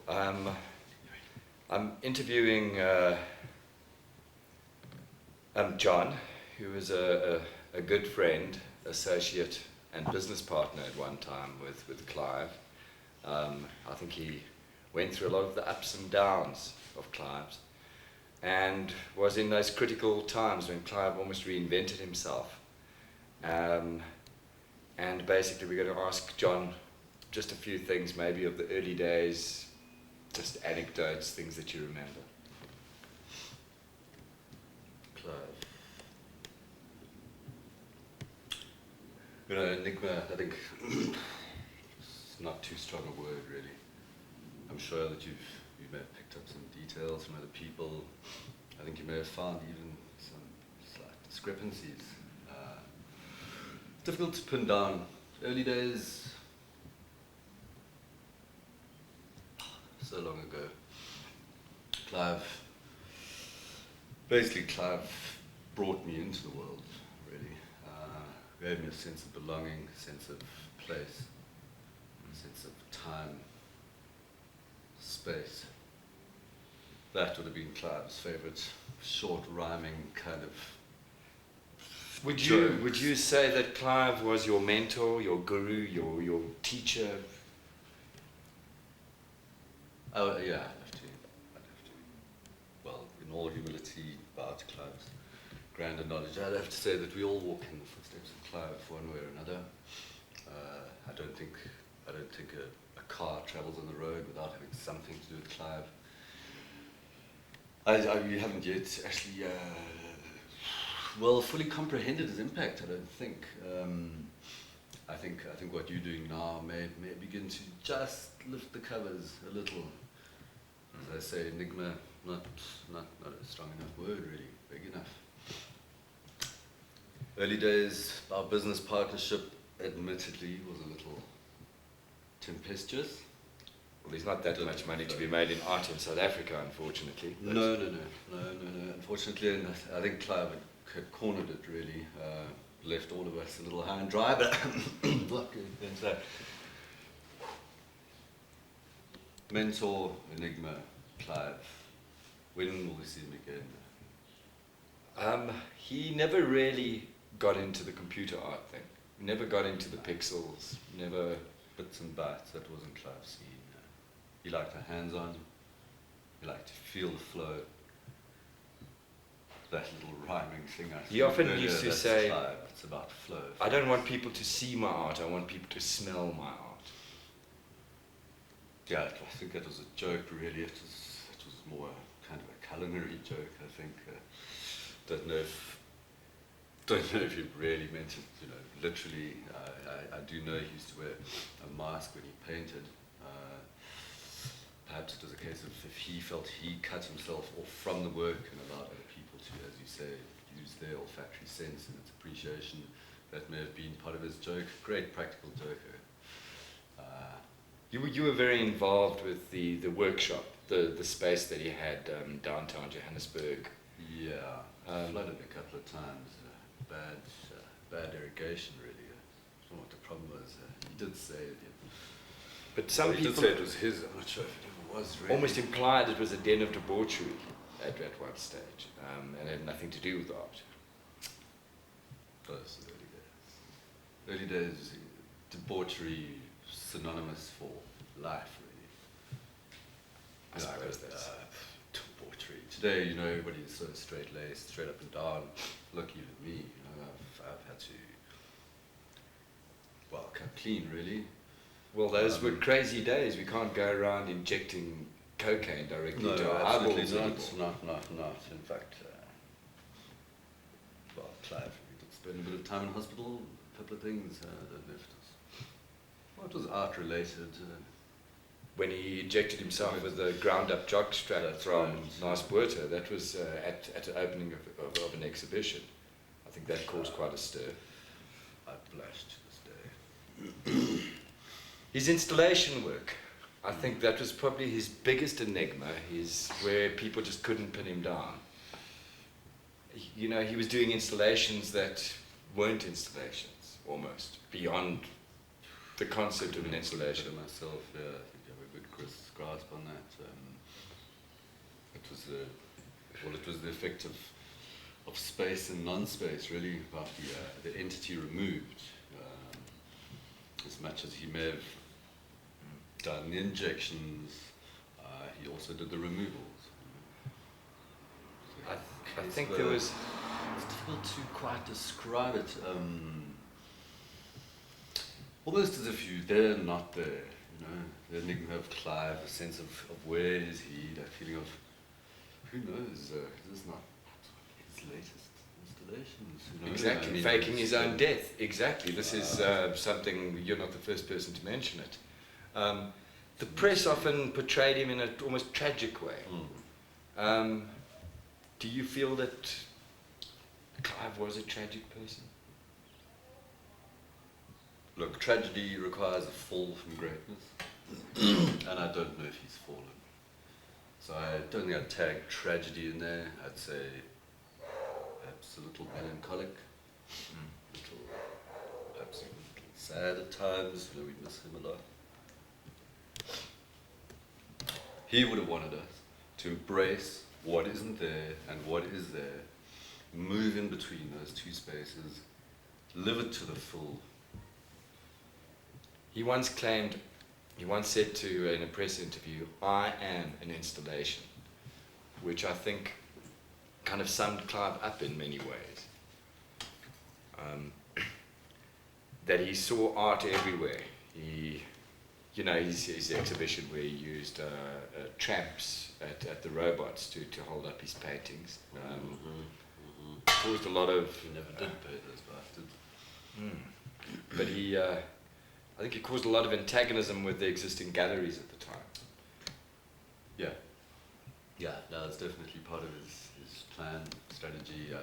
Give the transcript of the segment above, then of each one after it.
I'm interviewing John, who was a good friend, associate, and business partner at one time with Clive. I think he went through a lot of the ups and downs of Clive's, and was in those critical times when Clive almost reinvented himself. And basically we're going to ask John just a few things, maybe of the early days, just anecdotes, things that you remember. Clive. You know, enigma, I think it's not too strong a word really. I'm sure that you may have picked up some details from other people. I think you may have found even some slight discrepancies. Difficult to pin down. Early days, so long ago. Clive brought me into the world, really. Gave me a sense of belonging, a sense of place, a sense of time, space. That would have been Clive's favourite short rhyming kind of Would jokes. you say that Clive was your mentor, your guru, your teacher? Oh, yeah, I'd have to. Well, in all humility about Clive's grander knowledge, I'd have to say that we all walk in the footsteps of Clive one way or another. I don't think a car travels on the road without having something to do with Clive. We haven't yet actually fully comprehended his impact, I don't think. I think what you're doing now may begin to just lift the covers a little. As I say, enigma, not a strong enough word really, big enough. Early days, our business partnership admittedly was a little tempestuous. Well, there's not that much money to be made in art in South Africa, unfortunately. No. Unfortunately, and I think Clive had cornered it really, left all of us a little high and dry, but look, and so mentor, enigma, Clive. When will we see him again? He never really got into the computer art thing. He never got into the pixels, never... Bits and bytes, that wasn't Clive's scene. He liked the hands-on, he liked to feel the flow. That little rhyming thing I He often earlier, used to that's say, Clive, it's about flow. I don't want people to see my art, I want people to smell my art. Yeah, I think that was a joke really. It was more kind of a culinary joke, I think. Don't know if he really meant it, you know, literally. I do know he used to wear a mask when he painted. Perhaps it was a case of if he felt he cut himself off from the work and allowed other people to, as you say, use their olfactory sense and its appreciation. That may have been part of his joke. Great practical joker. You were very involved with the workshop, the space that he had downtown Johannesburg. Yeah, flooded a couple of times. Bad irrigation, really. I don't know what the problem was. He did say it. But some He people did say it was his. I'm not sure if it ever was really. almost implied it was a den of debauchery at one stage, and had nothing to do with art. Those early days. Early days, debauchery synonymous for life, really. I suppose that's... Debauchery. Today, you know, everybody's so straight-laced, straight up and down. Look, even me, you know, I've had to, well, come clean, really. Well, those were crazy days. We can't go around injecting cocaine directly No, to our absolutely eyeballs anymore. not. In fact, well, Clive, we did spend a bit of time in hospital, a couple of things. I don't know if it was art-related. When he injected himself with a ground-up jockstrap from Nice Buerta, that was at the opening of an exhibition. I think that caused quite a stir. I blush to this day. His installation work, I think that was probably his biggest enigma, where people just couldn't pin him down. You know, he was doing installations that weren't installations, almost, beyond the concept of an installation. Myself, yeah, I think good Chris grasp on that. It was the effect of space and non-space, really, about the entity removed. As much as he may have done the injections, he also did the removals. So I think there was... It's difficult to quite describe it. Almost as if they're not there, you know, the enigma of Clive, a sense of where is he, that feeling of, who knows, is this not his latest installations? You know? Exactly, I mean, faking his own death. Exactly, this is something, you're not the first person to mention it. The press often portrayed him in an almost tragic way. Do you feel that Clive was a tragic person? Look, tragedy requires a fall from greatness, and I don't know if he's fallen. So I don't think I'd tag tragedy in there. I'd say perhaps a little melancholic, perhaps a little sad at times. You know, we miss him a lot. He would have wanted us to embrace what isn't there and what is there, move in between those two spaces, live it to the full. He once said in a press interview, "I am an installation," which I think kind of summed Clive up in many ways. That he saw art everywhere. His exhibition where he used tramps at the robots to hold up his paintings. Caused a lot of... He never did pay those bastards. But I think he caused a lot of antagonism with the existing galleries at the time. Yeah, no, it's definitely part of his plan, strategy.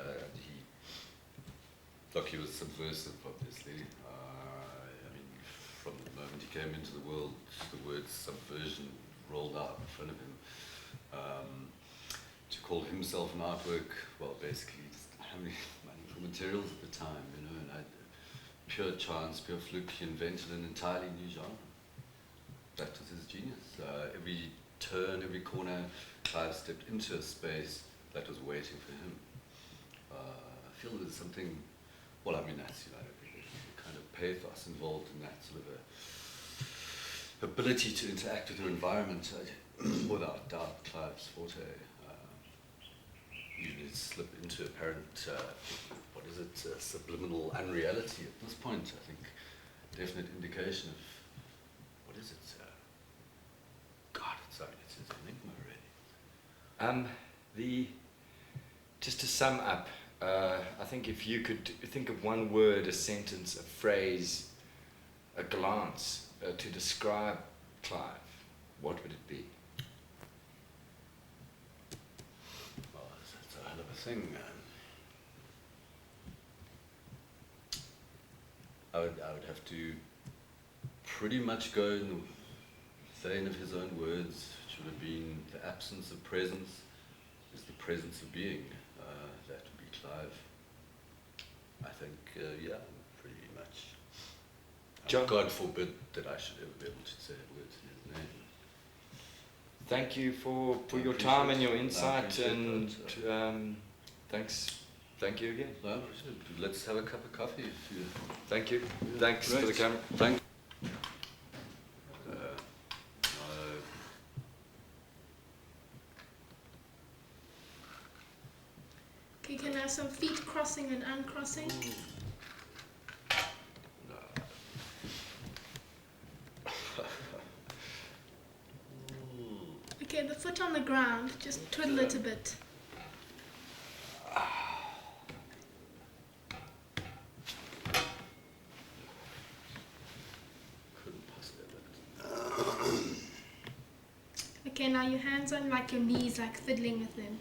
He was subversive, obviously. I mean, from the moment he came into the world, the word subversion rolled out in front of him. To call himself an artwork, well, basically just having money for materials at the time, you know, and pure chance, pure fluke, he invented an entirely new genre. That was his genius. Every turn, every corner, Clive stepped into a space that was waiting for him. I feel there's something, well, I mean, that's, you know, a kind of pathos involved in that sort of ability to interact with your environment. Without doubt, Clive's forte. You slip into apparent, subliminal unreality at this point. I think definite indication of, what is it? It's his enigma, really. Just to sum up, I think if you could think of one word, a sentence, a phrase, a glance to describe Clive, what would it be? Well, that's a hell of a thing, man. I would have to pretty much go in the vein of his own words, which would have been the absence of presence is the presence of being. That would be Clive. I think, pretty much. John, God forbid that I should ever be able to say a word to his name. Thank you for your time and your insight, and thanks. Thank you again. No, let's have a cup of coffee if you... Thank you. Yeah, Thanks great. for the camera. Thank Okay, can I have some feet crossing and uncrossing? Okay, the foot on the ground, just twiddle it a bit. Okay, now your hands on like your knees, like fiddling with them.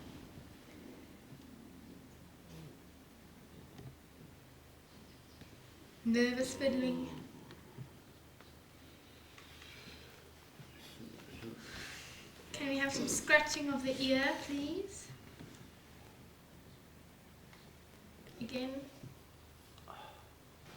Nervous fiddling. Can we have some scratching of the ear, please? Again.